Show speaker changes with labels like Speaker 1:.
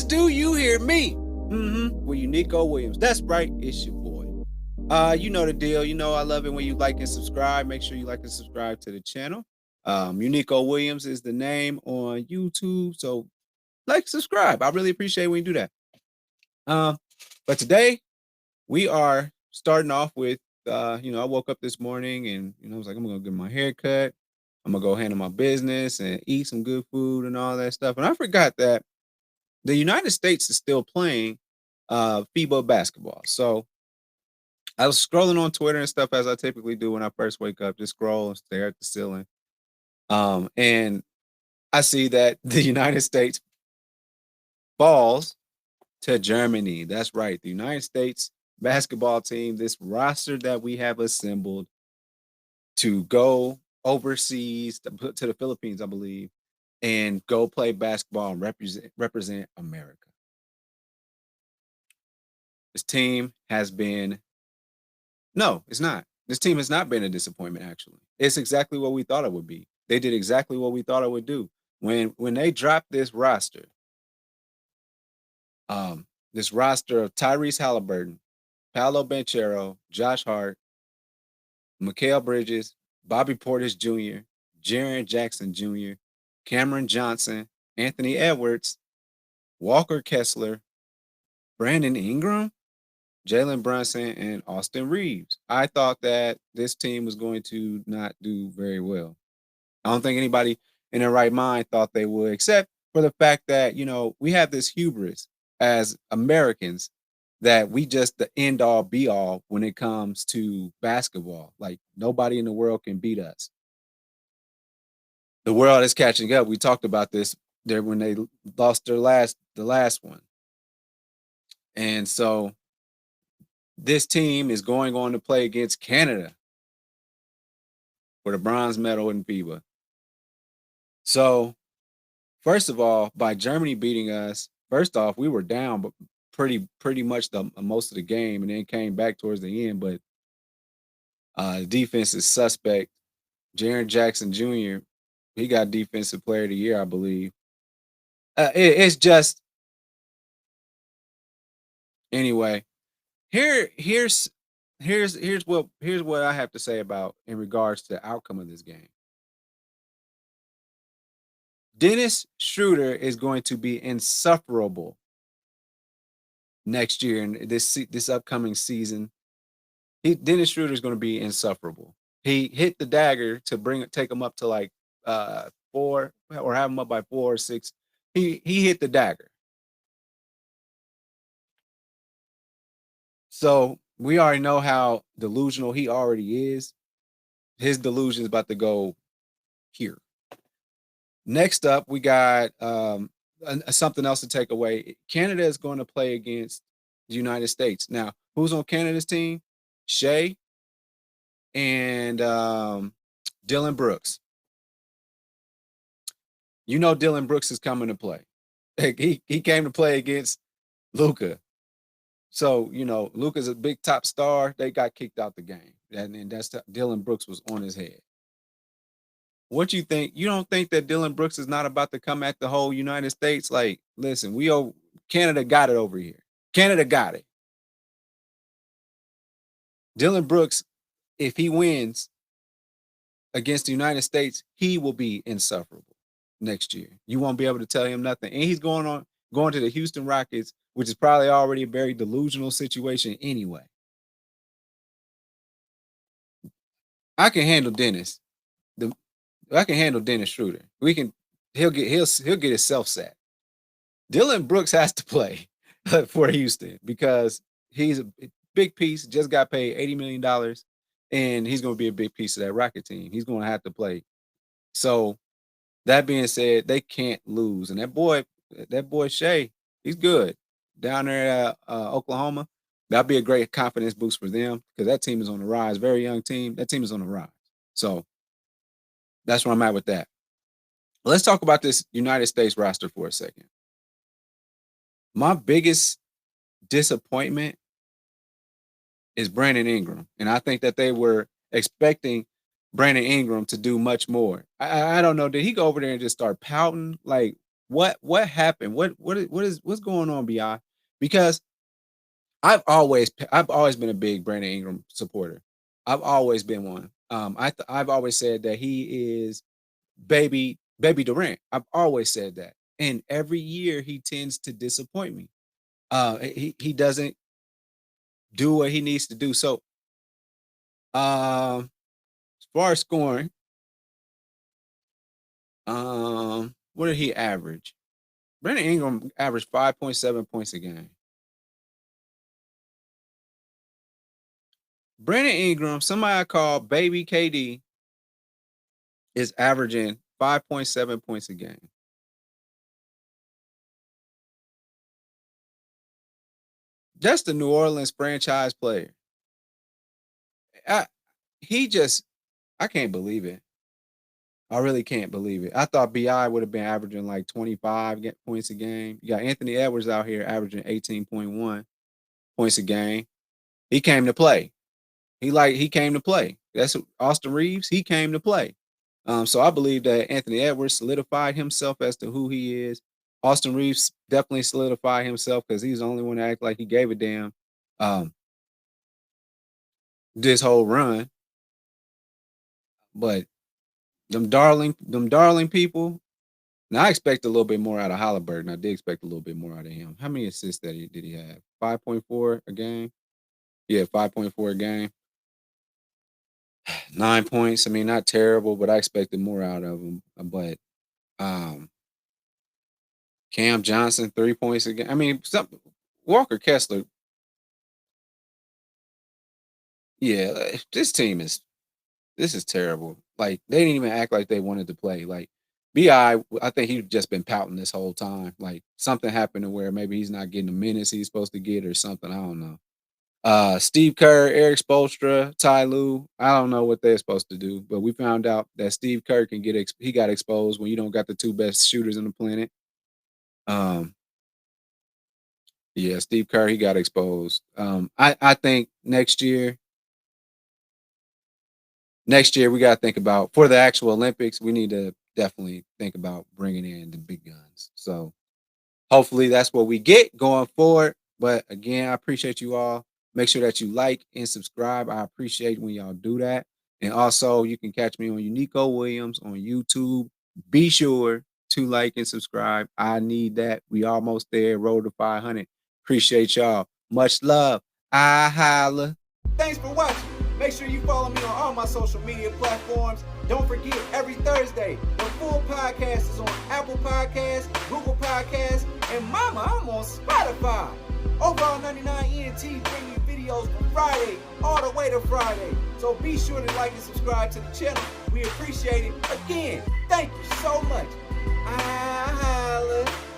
Speaker 1: do you hear me? With Unico Williams. That's right, it's your boy. You know the deal. You know I love it when you like and subscribe. Make sure you like and subscribe to the channel. Unico Williams is the name on YouTube. So like, subscribe. I really appreciate when you do that. But today we are starting off with I woke up this morning and I was like, I'm gonna get my hair cut. I'm gonna go handle my business and eat some good food and all that stuff. And I forgot that the United States is still playing FIBA basketball. So I was scrolling on Twitter and stuff as I typically do when I first wake up, just scroll and stare at the ceiling. And I see that the United States falls to Germany. That's right. The United States basketball team, this roster that we have assembled to go overseas to the Philippines, I believe, and go play basketball and represent America. This team has been no, it's not. This team has not been a disappointment, actually. It's exactly what we thought it would be. They did exactly what we thought it would do. When they dropped this roster of Tyrese Halliburton, Paolo Banchero, Josh Hart, Mikal Bridges, Bobby Portis Jr., Jaren Jackson Jr., Cameron Johnson, Anthony Edwards, Walker Kessler, Brandon Ingram, Jalen Brunson, and Austin Reeves. I thought that this team was going to not do very well. I don't think anybody in their right mind thought they would, except for the fact that, we have this hubris as Americans that we just the end all be all when it comes to basketball. Like nobody in the world can beat us. The world is catching up. We talked about this there when they lost the last one. And so this team is going on to play against Canada for the bronze medal in FIBA. So, first of all, by Germany beating us, first off, we were down, but pretty much the most of the game, and then came back towards the end. But the defense is suspect. Jaren Jackson Jr. He got Defensive Player of the Year, I believe. It's just anyway. Here's what I have to say about in regards to the outcome of this game. Dennis Schroeder is going to be insufferable next year in this upcoming season. Dennis Schroeder is going to be insufferable. He hit the dagger to take him up to like 4 or have him up by 4 or 6. He hit the dagger. So we already know how delusional he already is. His delusion is about to go here. Next up, we got something else to take away. Canada is going to play against the United States. Now, who's on Canada's team? Shea and Dylan Brooks. You know Dylan Brooks is coming to play. He came to play against Luka. So, Luka's a big top star. They got kicked out the game. And that's Dylan Brooks was on his head. What you think? You don't think that Dylan Brooks is not about to come at the whole United States? Like, listen, Canada got it over here. Canada got it. Dylan Brooks, if he wins against the United States, he will be insufferable next year. You won't be able to tell him nothing. And he's going to the Houston Rockets, which is probably already a very delusional situation anyway. I can handle Dennis. I can handle Dennis Schroeder. He'll get himself set. Dylan Brooks has to play for Houston because he's a big piece, just got paid $80 million, and he's going to be a big piece of that Rocket team. He's going to have to play. So that being said, they can't lose. And that boy Shea, he's good down there at Oklahoma. That'll be a great confidence boost for them because that team is on the rise. Very young team. That team is on the rise. So that's where I'm at with that. Let's talk about this United States roster for a second. My biggest disappointment is Brandon Ingram. And I think that they were expecting Brandon Ingram to do much more. I don't know. Did he go over there and just start pouting? Like, What happened? What's going on, Bi? Because I've always been a big Brandon Ingram supporter. I've always been one. I've always said that he is baby Durant. I've always said that, and every year he tends to disappoint me. He doesn't do what he needs to do. So, as far as scoring, what did he average? Brandon Ingram averaged 5.7 points a game. Brandon Ingram, somebody I call Baby KD, is averaging 5.7 points a game. That's the New Orleans franchise player. I, he just, I can't believe it. I really can't believe it. I thought BI would have been averaging like 25 points a game. You got Anthony Edwards out here averaging 18.1 points a game. He came to play. He came to play. That's Austin Reeves. He came to play. So I believe that Anthony Edwards solidified himself as to who he is. Austin Reeves definitely solidified himself because he's the only one to act like he gave a damn um, this whole run. But them darling people. Now I expect a little bit more out of Halliburton. I did expect a little bit more out of him. How many assists did he have? 5.4 a game. Yeah, 5.4 a game. 9 points. I mean, not terrible, but I expected more out of him. But um, Cam Johnson, 3 points a game. I mean, Walker Kessler. Yeah, this is terrible. Like they didn't even act like they wanted to play. Like I think he's just been pouting this whole time. Like something happened to where maybe he's not getting the minutes he's supposed to get or something. I don't know. Steve Kerr, Eric Spoelstra, Ty Lue. I don't know what they're supposed to do, but we found out that Steve Kerr can he got exposed when you don't got the two best shooters on the planet. Um, yeah, Steve Kerr, he got exposed. I think next year we got to think about for the actual Olympics. We need to definitely think about bringing in the big guns. So hopefully that's what we get going forward. But again, I appreciate you all. Make sure that you like and subscribe. I appreciate when y'all do that. And also, you can catch me on Unico Williams on YouTube. Be sure to like and subscribe. I need that. We almost there. Road to 500. Appreciate y'all. Much love. I holla. Thanks for watching. Make sure you follow me on all my social media platforms. Don't forget, every Thursday, the full podcast is on Apple Podcasts, Google Podcasts, and mama, I'm on Spotify. Overall 99 ENT bring you videos from Friday all the way to Friday. So be sure to like and subscribe to the channel. We appreciate it. Again, thank you so much.